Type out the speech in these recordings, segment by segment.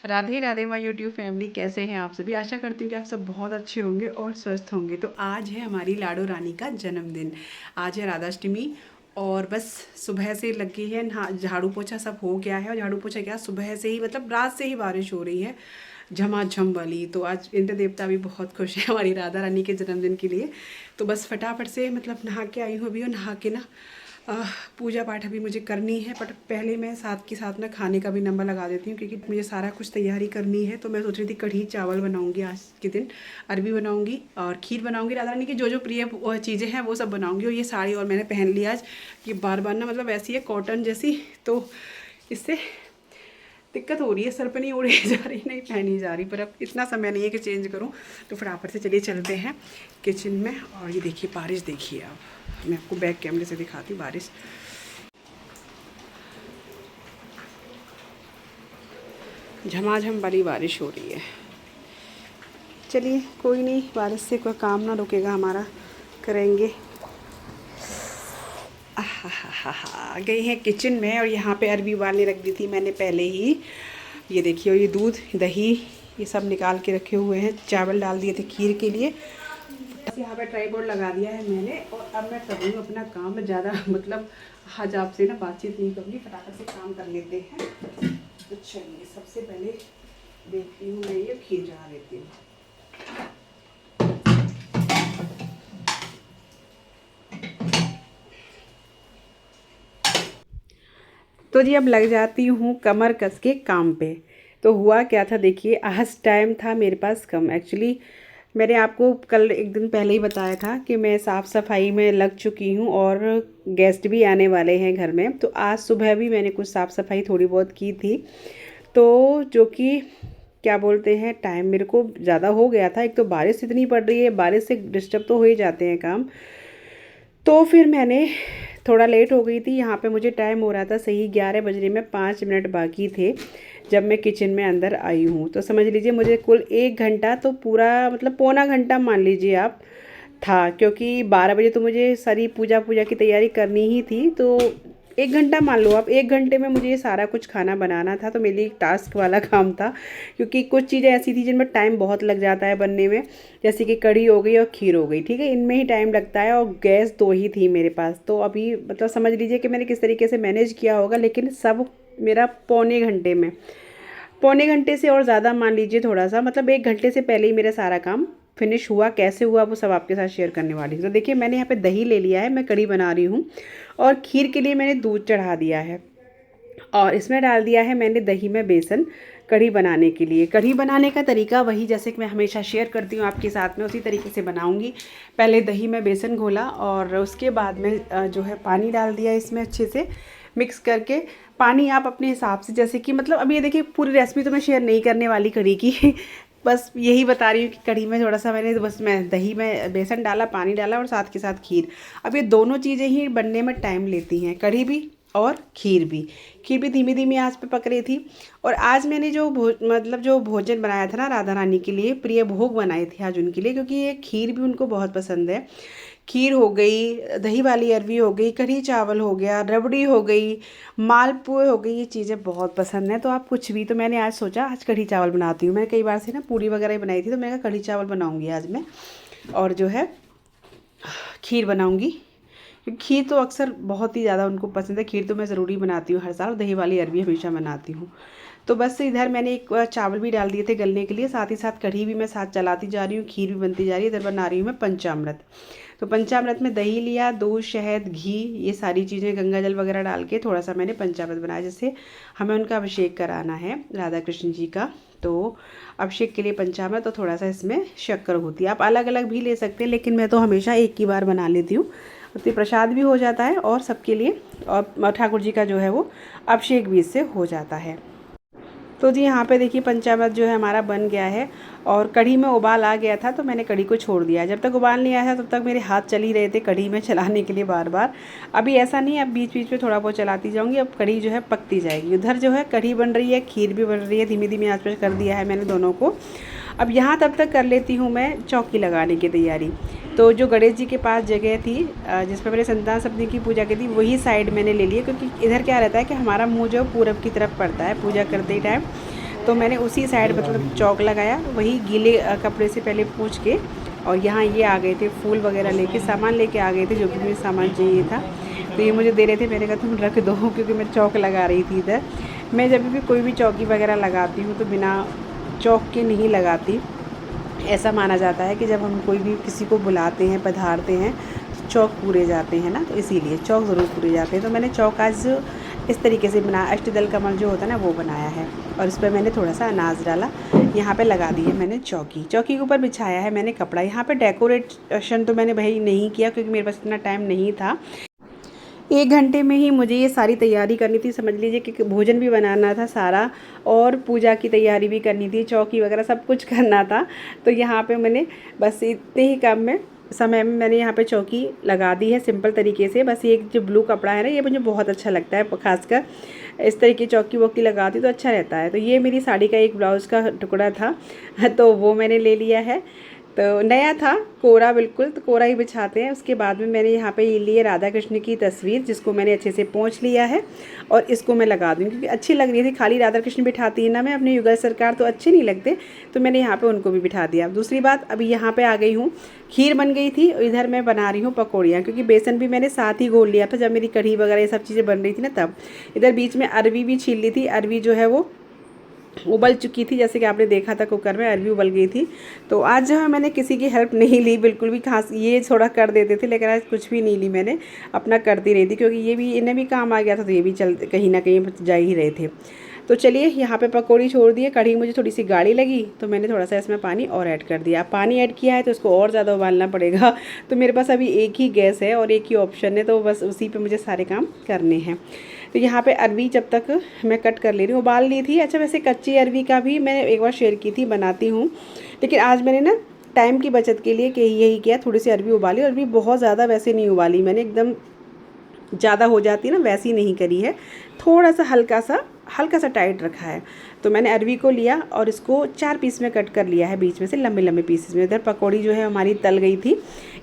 Radhe Radhe my YouTube family, कैसे हैं आप सभी। आशा करती हूँ कि आप सब बहुत अच्छे होंगे और स्वस्थ होंगे। तो आज है हमारी लाडो रानी का जन्मदिन। आज है राधाष्टमी और बस सुबह से लगी है नहा, झाड़ू पोछा सब हो गया है। और झाड़ू पोछा क्या, सुबह से ही मतलब रात से ही बारिश हो रही है झमाझम वाली। तो आज इंद्र देवता भी बहुत खुश है हमारी राधा रानी के जन्मदिन के लिए। तो बस फटाफट से मतलब नहा के आई हूँ अभी, और नहा के ना पूजा पाठ अभी मुझे करनी है। बट पहले मैं साथ के साथ ना खाने का भी नंबर लगा देती हूँ, क्योंकि मुझे सारा कुछ तैयारी करनी है। तो मैं सोच रही थी कढ़ी चावल बनाऊँगी आज के दिन, अरबी बनाऊँगी और खीर बनाऊँगी। राधा रानी की जो जो प्रिय चीज़ें हैं वो सब बनाऊँगी। और ये साड़ी और मैंने पहन ली आज, ये बार बार ना मतलब ऐसी है कॉटन जैसी, तो इससे दिक्कत हो रही है, सर पे नहीं उड़ी जा रही, नहीं पहनी जा रही। पर अब इतना समय नहीं है कि चेंज करूं। तो फटाफट से चलिए चलते हैं किचन में। और ये देखिए बारिश, देखिए आप, मैं आपको बैक कैमरे से दिखाती हूँ बारिश। झमाझम वाली बारिश हो रही है। चलिए कोई नहीं, बारिश से कोई काम ना रुकेगा हमारा, करेंगे। आ गई हैं किचन में। और यहाँ पे अरबी उबालने रख दी थी मैंने पहले ही। ये देखिए, और ये दूध दही ये सब निकाल के रखे हुए हैं। चावल डाल दिए थे खीर के लिए। यहाँ पे ट्राईपोड लगा दिया है मैंने। और अब मैं कर रही हूँ अपना काम। ज़्यादा मतलब आज आपसे ना बातचीत नहीं करूँगी, फटाफट से काम कर लेते हैं। तो चलिए सबसे पहले देखती हूँ मैं ये खीर चढ़ा देती हूँ। तो जी अब लग जाती हूँ कमर कस के काम पे। तो हुआ क्या था देखिए, आज टाइम था मेरे पास कम। एक्चुअली मैंने आपको कल एक दिन पहले ही बताया था कि मैं साफ़ सफाई में लग चुकी हूँ और गेस्ट भी आने वाले हैं घर में। तो आज सुबह भी मैंने कुछ साफ़ सफाई थोड़ी बहुत की थी। तो जो कि क्या बोलते हैं, टाइम मेरे को ज़्यादा हो गया था। एक तो बारिश इतनी पड़ रही है, बारिश से डिस्टर्ब तो हो ही जाते हैं काम। तो फिर मैंने थोड़ा लेट हो गई थी। यहाँ पे मुझे टाइम हो रहा था सही 11 बजने में 5 मिनट बाकी थे जब मैं किचन में अंदर आई हूँ। तो समझ लीजिए मुझे कुल 1 घंटा, तो पूरा मतलब पौना घंटा मान लीजिए आप, था। क्योंकि 12 बजे तो मुझे सारी पूजा की तैयारी करनी ही थी। तो 1 घंटा मान लो आप, 1 घंटे में मुझे ये सारा कुछ खाना बनाना था। तो मेरे लिए एक टास्क वाला काम था, क्योंकि कुछ चीज़ें ऐसी थी जिनमें टाइम बहुत लग जाता है बनने में। जैसे कि कढ़ी हो गई और खीर हो गई, ठीक है, इनमें ही टाइम लगता है। और गैस 2 ही थी मेरे पास। तो अभी मतलब समझ लीजिए कि मैंने किस तरीके से मैनेज किया होगा। लेकिन सब मेरा पौने घंटे में, पौने घंटे से और ज़्यादा मान लीजिए थोड़ा सा, मतलब 1 घंटे से पहले ही मेरा सारा काम फिनिश हुआ। कैसे हुआ वो सब आपके साथ शेयर करने वाली हूँ। तो देखिए मैंने यहाँ पे दही ले लिया है, मैं कढ़ी बना रही हूँ। और खीर के लिए मैंने दूध चढ़ा दिया है, और इसमें डाल दिया है मैंने दही में बेसन कढ़ी बनाने के लिए। कढ़ी बनाने का तरीका वही जैसे कि मैं हमेशा शेयर करती हूँ आपके साथ में, उसी तरीके से बनाऊँगी। पहले दही में बेसन घोला और उसके बाद में जो है पानी डाल दिया इसमें, अच्छे से मिक्स करके। पानी आप अपने हिसाब से, जैसे कि मतलब अब ये देखिए पूरी रेसिपी तो मैं शेयर नहीं करने वाली कढ़ी की बस यही बता रही हूँ कि कढ़ी में थोड़ा सा मैंने बस मैं दही में बेसन डाला, पानी डाला और साथ के साथ खीर। अब ये दोनों चीज़ें ही बनने में टाइम लेती हैं, कढ़ी भी और खीर भी। खीर भी धीमी धीमी आंच पे पक रही थी। और आज मैंने जो मतलब जो भोजन बनाया था ना राधा रानी के लिए, प्रिय भोग बनाए थे आज उनके लिए, क्योंकि ये खीर भी उनको बहुत पसंद है। खीर हो गई, दही वाली अरवी हो गई, कढ़ी चावल हो गया, रबड़ी हो गई, मालपुए हो गई, ये चीज़ें बहुत पसंद हैं। तो आप कुछ भी, तो मैंने आज सोचा आज कढ़ी चावल बनाती हूँ। मैं कई बार से ना पूरी वगैरह ही बनाई थी, तो मैंने कहा कढ़ी चावल बनाऊँगी आज मैं। और जो है खीर बनाऊँगी, क्योंकि खीर तो अक्सर बहुत ही ज़्यादा उनको पसंद है। खीर तो मैं ज़रूरी बनाती हूँ हर साल, दही वाली अरवी हमेशा बनाती हूँ। तो बस इधर मैंने एक चावल भी डाल दिए थे गलने के लिए, साथ ही साथ कढ़ी भी मैं साथ चलाती जा रही हूँ, खीर भी बनती जा रही है। इधर बना रही हूँ मैं पंचामृत। तो पंचामृत में दही लिया, दूध, शहद, घी, ये सारी चीज़ें, गंगा जल वगैरह डाल के थोड़ा सा मैंने पंचामृत बनाया। जैसे हमें उनका अभिषेक कराना है राधा कृष्ण जी का, तो अभिषेक के लिए पंचामृत, तो थोड़ा सा इसमें शक्कर होती है। आप अलग अलग भी ले सकते हैं, लेकिन मैं तो हमेशा एक ही बार बना लेती हूँ। तो प्रसाद भी हो जाता है और सबके लिए, और ठाकुर जी का जो है वो अभिषेक भी इससे हो जाता है। तो जी यहाँ पे देखिए पंचामृत जो है हमारा बन गया है। और कढ़ी में उबाल आ गया था, तो मैंने कढ़ी को छोड़ दिया। जब तक उबाल नहीं आया था तब तक मेरे हाथ चल ही रहे थे कढ़ी में चलाने के लिए बार बार। अभी ऐसा नहीं है, अब बीच बीच में थोड़ा बहुत चलाती जाऊँगी। अब कढ़ी जो है पकती जाएगी। उधर जो है कढ़ी बन रही है, खीर भी बन रही है, धीमी धीमी आँच पर कर दिया है मैंने दोनों को। अब यहाँ तब तक कर लेती हूँ मैं चौकी लगाने की तैयारी। तो जो गणेश जी के पास जगह थी जिस पर मैंने संतान सप्तमी की पूजा की थी, वही साइड मैंने ले लिया, क्योंकि इधर क्या रहता है कि हमारा मुँह जो पूरब की तरफ पड़ता है पूजा करते ही टाइम। तो मैंने उसी साइड मतलब चौक लगाया, वही गीले कपड़े से पहले पोंछ के, और यहाँ ये आ गए थे फूल वगैरह लेके, सामान लेके आ गए थे जो कि मुझे सामान चाहिए था। तो ये मुझे दे रहे थे, मैंने कहा तुम रख दो क्योंकि मैं चौक लगा रही थी इधर। मैं जब भी कोई भी चौकी वगैरह लगाती हूँ तो बिना चौक के नहीं लगाती। ऐसा माना जाता है कि जब हम कोई भी किसी को बुलाते हैं, पधारते हैं, तो चौक पूरे जाते हैं ना, तो इसीलिए चौक ज़रूर पूरे जाते हैं। तो मैंने चौक आज इस तरीके से बनाया, अष्टदल कमल जो होता है ना वो बनाया है, और इस पर मैंने थोड़ा सा अनाज डाला। यहाँ पे लगा दी है मैंने चौकी के ऊपर बिछाया है मैंने कपड़ा। यहाँ पे डेकोरेशन तो मैंने भाई नहीं किया क्योंकि मेरे पास इतना टाइम नहीं था। 1 घंटे में ही मुझे ये सारी तैयारी करनी थी, समझ लीजिए कि भोजन भी बनाना था सारा, और पूजा की तैयारी भी करनी थी, चौकी वगैरह सब कुछ करना था। तो यहाँ पे मैंने बस इतने ही काम में समय में मैंने यहाँ पे चौकी लगा दी है सिंपल तरीके से। बस ये जो ब्लू कपड़ा है ना, ये मुझे बहुत अच्छा लगता है, खासकर इस तरह की चौकी वोकी लगाती तो अच्छा रहता है। तो ये मेरी साड़ी का एक ब्लाउज़ का टुकड़ा था तो वो मैंने ले लिया है। तो नया था, कोरा बिल्कुल, तो कोरा ही बिछाते हैं। उसके बाद में मैंने यहाँ पे ये लिए राधा कृष्ण की तस्वीर, जिसको मैंने अच्छे से पोंछ लिया है, और इसको मैं लगा दूँगी क्योंकि अच्छी लग रही थी। खाली राधा कृष्ण बिठाती है ना मैं अपने युगल सरकार, तो अच्छे नहीं लगते, तो मैंने यहाँ पे उनको भी बिठा दिया। दूसरी बात, अभी यहाँ पे आ गई हूँ, खीर बन गई थी, इधर मैं बना रही हूँ पकौड़ियाँ, क्योंकि बेसन भी मैंने साथ ही घोल लिया था जब मेरी कढ़ी वगैरह ये सब चीज़ें बन रही थी ना तब। इधर बीच में अरवी भी छील ली थी, अरवी जो है वो उबल चुकी थी, जैसे कि आपने देखा था कुकर में अरवी उबल गई थी। तो आज जो है मैंने किसी की हेल्प नहीं ली बिल्कुल भी, खास ये थोड़ा कर देते थे, लेकिन आज कुछ भी नहीं ली मैंने, अपना करती रही थी, क्योंकि ये भी इन्हें भी काम आ गया था, तो ये भी चल कहीं ना कहीं जा ही रहे थे। तो चलिए यहाँ पे पकौड़ी छोड़ दिए, कढ़ी मुझे थोड़ी सी गाढ़ी लगी तो मैंने थोड़ा सा इसमें पानी और ऐड कर दिया। पानी ऐड किया है तो इसको और ज़्यादा उबालना पड़ेगा। तो मेरे पास अभी एक ही गैस है और एक ही ऑप्शन है, तो बस उसी पे मुझे सारे काम करने हैं। तो यहाँ पे अरवी जब तक मैं कट कर ले रही हूँ, उबाल ली थी। अच्छा, वैसे कच्ची अरवी का भी मैं एक बार शेयर की थी, बनाती हूँ, लेकिन आज मैंने ना टाइम की बचत के लिए यही किया, थोड़ी सी अरवी उबाली। अरवी बहुत ज़्यादा वैसे नहीं उबाली मैंने, एकदम ज़्यादा हो जाती है ना वैसी नहीं करी है, थोड़ा सा हल्का सा टाइट रखा है। तो मैंने अरवी को लिया और इसको 4 पीस में कट कर लिया है, बीच में से लंबे लंबे पीसेस में। इधर पकौड़ी जो है हमारी तल गई थी,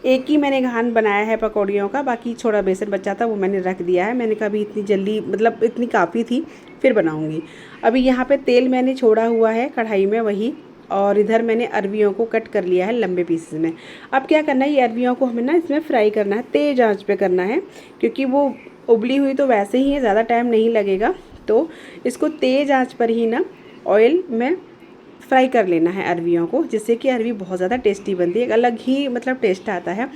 एक ही मैंने घान बनाया है पकौड़ियों का, बाकी थोड़ा बेसन बचा था वो मैंने रख दिया है। मैंने कहा अभी इतनी जल्दी, मतलब इतनी काफ़ी थी, फिर बनाऊँगी। अभी यहाँ पर तेल मैंने छोड़ा हुआ है कढ़ाई में वही, और इधर मैंने अरवियों को कट कर लिया है लंबे पीसेस में। अब क्या करना है, ये अरवियों को हमें ना इसमें फ्राई करना है, तेज़ आंच पे करना है, क्योंकि वो उबली हुई तो वैसे ही है, ज़्यादा टाइम नहीं लगेगा। तो इसको तेज़ आंच पर ही ना ऑयल में फ्राई कर लेना है अरवियों को, जिससे कि अरवी बहुत ज़्यादा टेस्टी बनती है, एक अलग ही मतलब टेस्ट आता है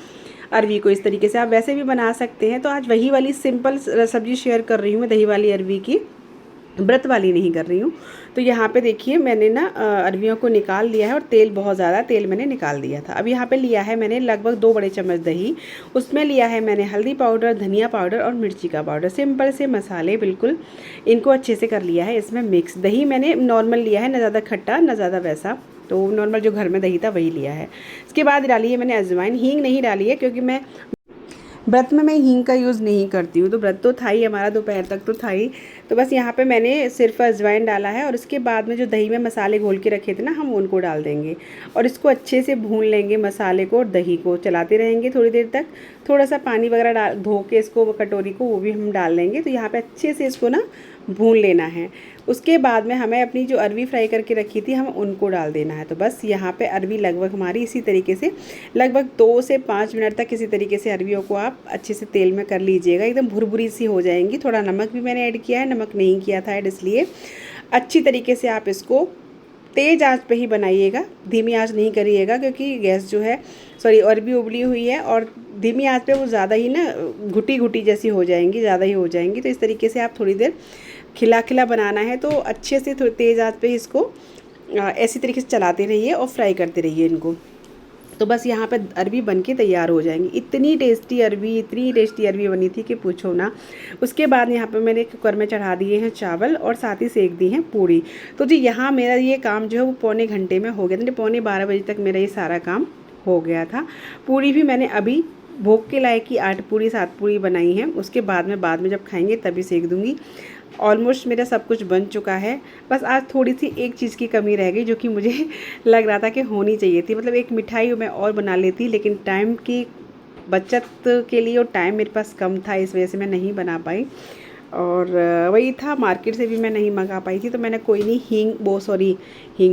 अरवी को। इस तरीके से आप वैसे भी बना सकते हैं। तो आज वही वाली सिंपल सब्ज़ी शेयर कर रही हूँ मैं, दही वाली अरवी की, व्रत वाली नहीं कर रही हूँ। तो यहाँ पे देखिए मैंने ना अरवियों को निकाल लिया है, और तेल बहुत ज़्यादा तेल मैंने निकाल दिया था। अब यहाँ पे लिया है मैंने लगभग 2 बड़े चम्मच दही, उसमें लिया है मैंने हल्दी पाउडर, धनिया पाउडर और मिर्ची का पाउडर, सिंपल से मसाले बिल्कुल, इनको अच्छे से कर लिया है इसमें मिक्स। दही मैंने नॉर्मल लिया है, ना ज़्यादा खट्टा ना ज़्यादा वैसा, तो नॉर्मल जो घर में दही था वही लिया है। इसके बाद डाली है मैंने अजवाइन, हींग नहीं डाली है क्योंकि मैं व्रत में हींग का यूज़ नहीं करती हूँ। तो व्रत तो था ही हमारा, दोपहर तक तो था ही, तो बस यहाँ पे मैंने सिर्फ अजवाइन डाला है। और उसके बाद में जो दही में मसाले घोल के रखे थे ना, हम उनको डाल देंगे और इसको अच्छे से भून लेंगे, मसाले को और दही को चलाते रहेंगे थोड़ी देर तक। थोड़ा सा पानी वगैरह डाल धो के इसको कटोरी को, वो भी हम डाल लेंगे। तो यहाँ पर अच्छे से इसको ना भून लेना है। उसके बाद में हमें अपनी जो अरवी फ्राई करके रखी थी, हम उनको डाल देना है। तो बस यहाँ पे अरवी लगभग हमारी इसी तरीके से लगभग 2 से 5 मिनट तक इसी तरीके से अरवियों को आप अच्छे से तेल में कर लीजिएगा, एकदम भुरभुरी सी हो जाएंगी। थोड़ा नमक भी मैंने ऐड किया है, नमक नहीं किया था ऐड, इसलिए अच्छी तरीके से आप इसको तेज़ आंच पे ही बनाइएगा, धीमी आंच नहीं करिएगा, क्योंकि गैस जो है अरवी उबली हुई है और धीमी आंच पे वो ज़्यादा ही ना घुटी घुटी जैसी हो जाएंगी, ज़्यादा ही हो जाएंगी। तो इस तरीके से आप थोड़ी देर खिला बनाना है, तो अच्छे से थोड़ी तेज़ आंच पे इसको ऐसी तरीके से चलाते रहिए और फ्राई करते रहिए इनको। तो बस यहाँ पे अरवी बन के तैयार हो जाएंगी। इतनी टेस्टी अरवी बनी थी कि पूछो ना। उसके बाद यहाँ पे मैंने कुकर में चढ़ा दिए हैं चावल और साथ ही सेक दी हैं पूड़ी। तो जी यहाँ मेरा ये काम जो है वो पौने घंटे में हो गया था, पौने 12 बजे तक मेरा ये सारा काम हो गया था। पूड़ी भी मैंने अभी भोग के लायक की 8 पूड़ी 7 पूड़ी बनाई हैं, उसके बाद में जब खाएंगे तभी सेक दूँगी। ऑलमोस्ट मेरा सब कुछ बन चुका है। बस आज थोड़ी सी एक चीज़ की कमी रह गई, जो कि मुझे लग रहा था कि होनी चाहिए थी, मतलब एक मिठाई मैं और बना लेती, लेकिन टाइम की बचत के लिए और टाइम मेरे पास कम था, इस वजह से मैं नहीं बना पाई। और वही था, मार्केट से भी मैं नहीं मंगा पाई थी, तो मैंने कोई नहीं, हींग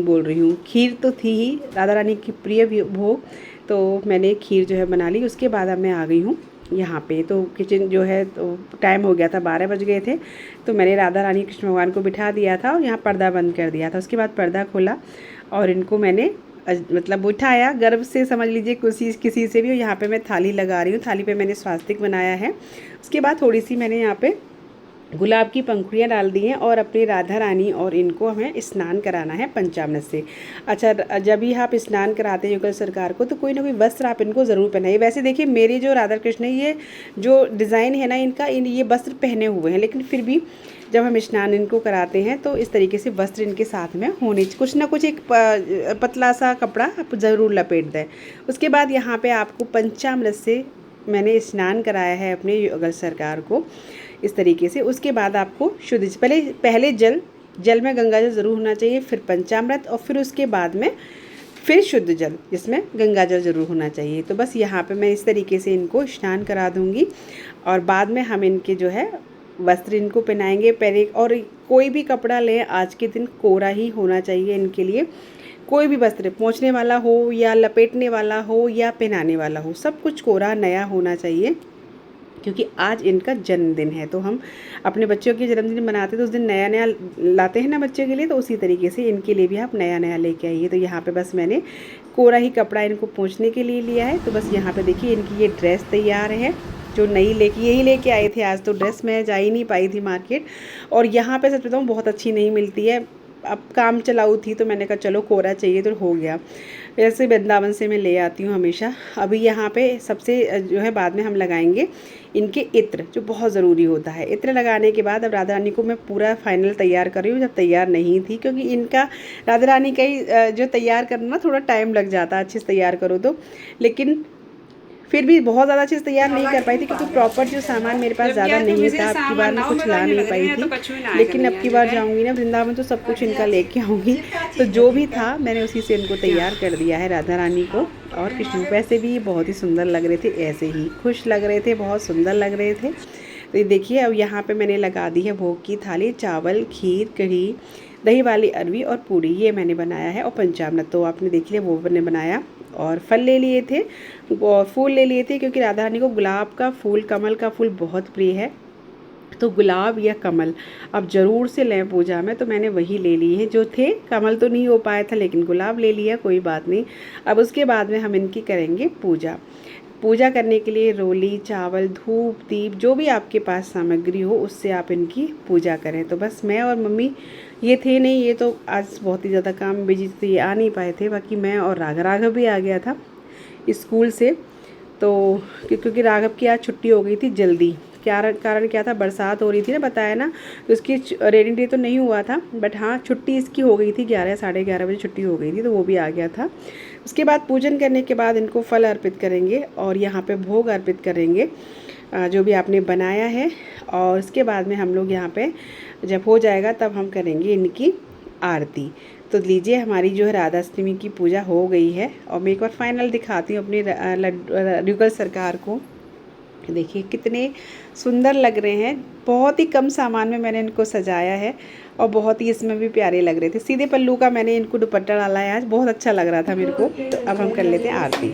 बोल रही हूँ, खीर तो थी ही राधा रानी की प्रिय भोग, तो मैंने खीर जो है बना ली। उसके बाद अब मैं आ गई हूँ यहाँ पे, तो किचन जो है तो टाइम हो गया था, 12 बज गए थे, तो मैंने राधा रानी कृष्ण भगवान को बिठा दिया था और यहाँ पर्दा बंद कर दिया था। उसके बाद पर्दा खोला और इनको मैंने मतलब उठाया गर्व से, समझ लीजिए किसी से भी। और यहाँ पे मैं थाली लगा रही हूँ, थाली पे मैंने स्वास्तिक बनाया है। उसके बाद थोड़ी सी मैंने यहाँ पे गुलाब की पंखुड़ियाँ डाल दी हैं और अपनी राधा रानी और इनको हमें स्नान कराना है पंचामृत से। अच्छा, जब भी आप स्नान कराते हैं युगल सरकार को, तो कोई ना कोई वस्त्र आप इनको ज़रूर पहनाइए। वैसे देखिए मेरे जो राधा कृष्ण है, ये जो डिज़ाइन है ना इनका, ये वस्त्र पहने हुए हैं, लेकिन फिर भी जब हम स्नान इनको कराते हैं तो इस तरीके से वस्त्र इनके साथ में होने, कुछ ना कुछ एक पतला सा कपड़ा आप ज़रूर लपेट दें। उसके बाद यहाँ पे आपको पंचामृत से मैंने स्नान कराया है अपने युगल सरकार को इस तरीके से। उसके बाद आपको शुद्ध, पहले जल में गंगा जल ज़रूर होना चाहिए, फिर पंचामृत, और फिर उसके बाद में फिर शुद्ध जल जिसमें गंगा जल ज़रूर होना चाहिए। तो बस यहाँ पे मैं इस तरीके से इनको स्नान करा दूँगी और बाद में हम इनके जो है वस्त्र इनको पहनाएंगे पहले। और कोई भी कपड़ा लें, आज के दिन कोरा ही होना चाहिए इनके लिए। कोई भी वस्त्र पोंछने वाला हो या लपेटने वाला हो या पहनाने वाला हो, सब कुछ कोरा नया होना चाहिए, क्योंकि आज इनका जन्मदिन है। तो हम अपने बच्चों के जन्मदिन मनाते तो उस दिन नया नया लाते हैं ना बच्चों के लिए, तो उसी तरीके से इनके लिए भी आप नया नया लेके आइए। तो यहाँ पे बस मैंने कोरा ही कपड़ा इनको पोंछने के लिए लिया है। तो बस यहाँ पे देखिए इनकी ये ड्रेस तैयार है, जो नई यही लेके आए थे आज। तो ड्रेस मैं जा ही नहीं पाई थी मार्केट, और यहाँ पे सच बताऊँ बहुत अच्छी नहीं मिलती है। अब काम चलाऊ थी तो मैंने कहा चलो कोरा चाहिए तो हो गया। वैसे वृंदावन से मैं ले आती हूँ हमेशा। अभी यहाँ पे सबसे जो है बाद में हम लगाएंगे इनके इत्र, जो बहुत ज़रूरी होता है। इत्र लगाने के बाद अब राधा रानी को मैं पूरा फाइनल तैयार कर रही हूँ, जब तैयार नहीं थी, क्योंकि इनका राधा रानी का ही जो तैयार करना थोड़ा टाइम लग जाता है अच्छे से तैयार करो तो। लेकिन फिर भी बहुत ज़्यादा चीज़ तैयार नहीं कर पाई थी, क्योंकि प्रॉपर जो सामान मेरे पास ज़्यादा नहीं था। अब की बार मैं कुछ ला नहीं पाई थी, लेकिन अब की बार जाऊँगी ना वृंदावन तो सब कुछ इनका लेके आऊँगी। तो जो भी था मैंने उसी से इनको तैयार कर दिया है राधा रानी को और कृष्ण। वैसे भी बहुत ही सुंदर लग रहे थे, ऐसे ही खुश लग रहे थे, बहुत सुंदर लग रहे थे। तो ये देखिए अब यहाँ पे मैंने लगा दी है भोग की थाली, चावल, खीर, कढ़ी, दही वाली अरवी और पूड़ी, ये मैंने बनाया है। और पंचामृत तो आपने देख लिया वो मैंने बनाया। और फल ले लिए थे और फूल ले लिए थे, क्योंकि राधा रानी को गुलाब का फूल, कमल का फूल बहुत प्रिय है। तो गुलाब या कमल अब ज़रूर से लें पूजा में, तो मैंने वही ले लिए हैं जो थे। कमल तो नहीं हो पाया था, लेकिन गुलाब ले लिया, कोई बात नहीं। अब उसके बाद में हम इनकी करेंगे पूजा। पूजा करने के लिए रोली, चावल, धूप, दीप, जो भी आपके पास सामग्री हो उससे आप इनकी पूजा करें। तो बस मैं और मम्मी ये थे नहीं, ये तो आज बहुत ही ज़्यादा काम बिजी थे, ये आ नहीं पाए थे। बाकी मैं और राघव भी आ गया था स्कूल से, तो क्योंकि राघव की आज छुट्टी हो गई थी जल्दी। कारण क्या था, बरसात हो रही थी ना, बताया ना, तो इसकी रेनिंग डे तो नहीं हुआ था, बट हाँ छुट्टी इसकी हो गई थी, 11 साढ़े 11 बजे छुट्टी हो गई थी, तो वो भी आ गया था। उसके बाद पूजन करने के बाद इनको फल अर्पित करेंगे और यहाँ पे भोग अर्पित करेंगे जो भी आपने बनाया है। और उसके बाद में हम लोग यहाँ पे जब हो जाएगा तब हम करेंगे इनकी आरती। तो लीजिए हमारी जो है राधा अष्टमी की पूजा हो गई है। और मैं एक बार फाइनल दिखाती हूँ अपनी युगल सरकार को। देखिए कितने सुंदर लग रहे हैं, बहुत ही कम सामान में मैंने इनको सजाया है और बहुत ही इसमें भी प्यारे लग रहे थे। सीधे पल्लू का मैंने इनको दुपट्टा डाला है, आज बहुत अच्छा लग रहा था मेरे को। तो अब हम कर लेते हैं आरती।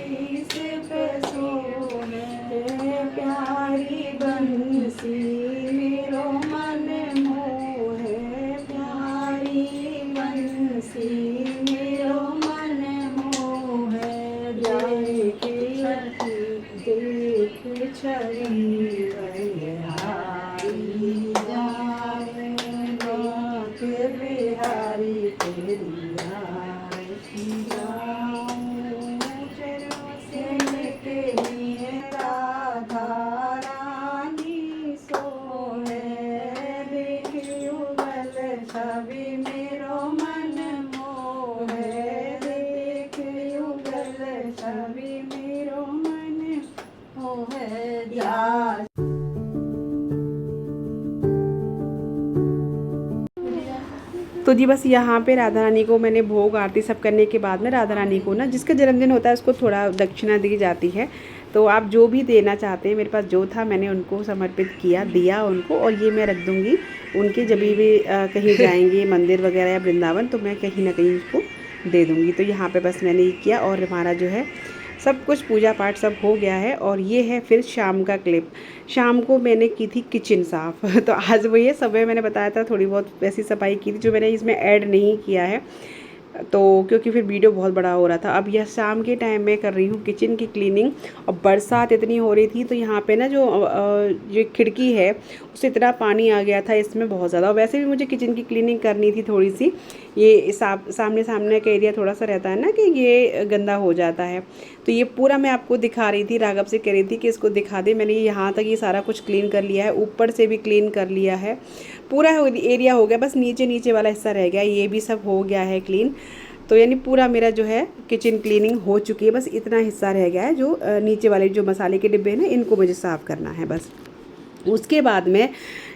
तो जी बस यहाँ पे राधा रानी को मैंने भोग आरती सब करने के बाद में राधा रानी को ना, जिसका जन्मदिन होता है उसको थोड़ा दक्षिणा दी जाती है। तो आप जो भी देना चाहते हैं, मेरे पास जो था मैंने उनको समर्पित दिया उनको, और ये मैं रख दूँगी उनके जब भी कहीं जाएंगे मंदिर वगैरह या वृंदावन, तो मैं कहीं ना कहीं उसको दे दूँगी। तो यहाँ पे बस मैंने ये किया और हमारा जो है सब कुछ पूजा पाठ सब हो गया है। और ये है फिर शाम का क्लिप। शाम को मैंने की थी किचन साफ़ तो आज वो ये सुबह मैंने बताया था थोड़ी बहुत वैसी सफाई की थी जो मैंने इसमें ऐड नहीं किया है, तो क्योंकि फिर वीडियो बहुत बड़ा हो रहा था। अब यह शाम के टाइम में कर रही हूँ किचन की क्लीनिंग। और बरसात इतनी हो रही थी तो यहाँ पे ना जो खिड़की है उससे इतना पानी आ गया था इसमें बहुत ज़्यादा। वैसे भी मुझे किचन की क्लीनिंग करनी थी थोड़ी सी, ये सामने का एरिया थोड़ा सा रहता है ना कि ये गंदा हो जाता है। तो ये पूरा मैं आपको दिखा रही थी, राघव से कह रही थी कि इसको दिखा दे। मैंने यहाँ तक ये सारा कुछ क्लीन कर लिया है, ऊपर से भी क्लीन कर लिया है, पूरा एरिया हो गया, बस नीचे वाला हिस्सा रह गया, ये भी सब हो गया है क्लीन। तो यानी पूरा मेरा जो है किचन क्लीनिंग हो चुकी है, बस इतना हिस्सा रह गया है जो नीचे वाले जो मसाले के डिब्बे हैं ना, इनको मुझे साफ़ करना है बस। उसके बाद में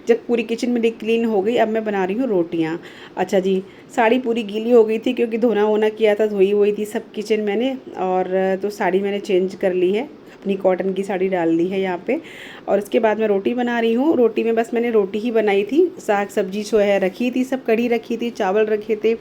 जब पूरी किचन मेरी क्लीन हो गई, अब मैं बना रही हूँ रोटियाँ। अच्छा जी, साड़ी पूरी गीली हो गई थी क्योंकि धोना वोना किया था, धोई हुई थी सब किचन मैंने। और तो साड़ी मैंने चेंज कर ली है, अपनी कॉटन की साड़ी डाल दी है यहाँ पे। और उसके बाद मैं रोटी बना रही हूँ। रोटी में बस मैंने रोटी ही बनाई थी, साग सब्जी जो है रखी थी, सब कढ़ी रखी थी, चावल रखे थे,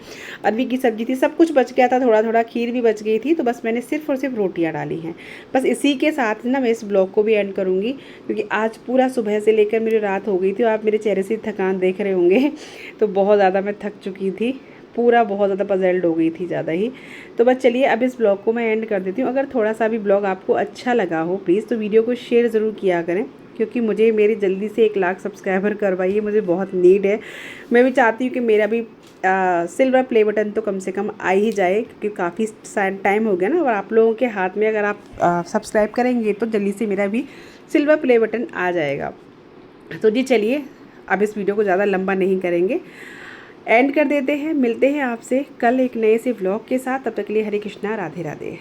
अरबी की सब्जी थी, सब कुछ बच गया था, थोड़ा थोड़ा खीर भी बच गई थी। तो बस मैंने सिर्फ और सिर्फ रोटियाँ डाली हैं। बस इसी के साथ ना मैं इस ब्लॉग को भी एंड करूँगी, क्योंकि आज पूरा सुबह से लेकर मेरी रात हो गई थी। और आप मेरे चेहरे से थकान देख रहे होंगे तो बहुत ज़्यादा मैं थक चुकी थी, पूरा बहुत ज़्यादा पजल्ड हो गई थी ज़्यादा ही। तो बस चलिए अब इस ब्लॉग को मैं एंड कर देती हूँ। अगर थोड़ा सा भी ब्लॉग आपको अच्छा लगा हो प्लीज़ तो वीडियो को शेयर ज़रूर किया करें, क्योंकि मुझे मेरी जल्दी से 1 लाख सब्सक्राइबर करवाइए, मुझे बहुत नीड है। मैं भी चाहती हूँ कि मेरा भी सिल्वर प्ले बटन तो कम से कम आ ही जाए, क्योंकि काफ़ी टाइम हो गया ना। और आप लोगों के हाथ में अगर आप सब्सक्राइब करेंगे तो जल्दी से मेरा भी सिल्वर प्ले बटन आ जाएगा। तो जी चलिए अब इस वीडियो को ज़्यादा लंबा नहीं करेंगे, एंड कर देते हैं। मिलते हैं आपसे कल एक नए से व्लॉग के साथ, तब तक के लिए हरे कृष्णा, राधे राधे।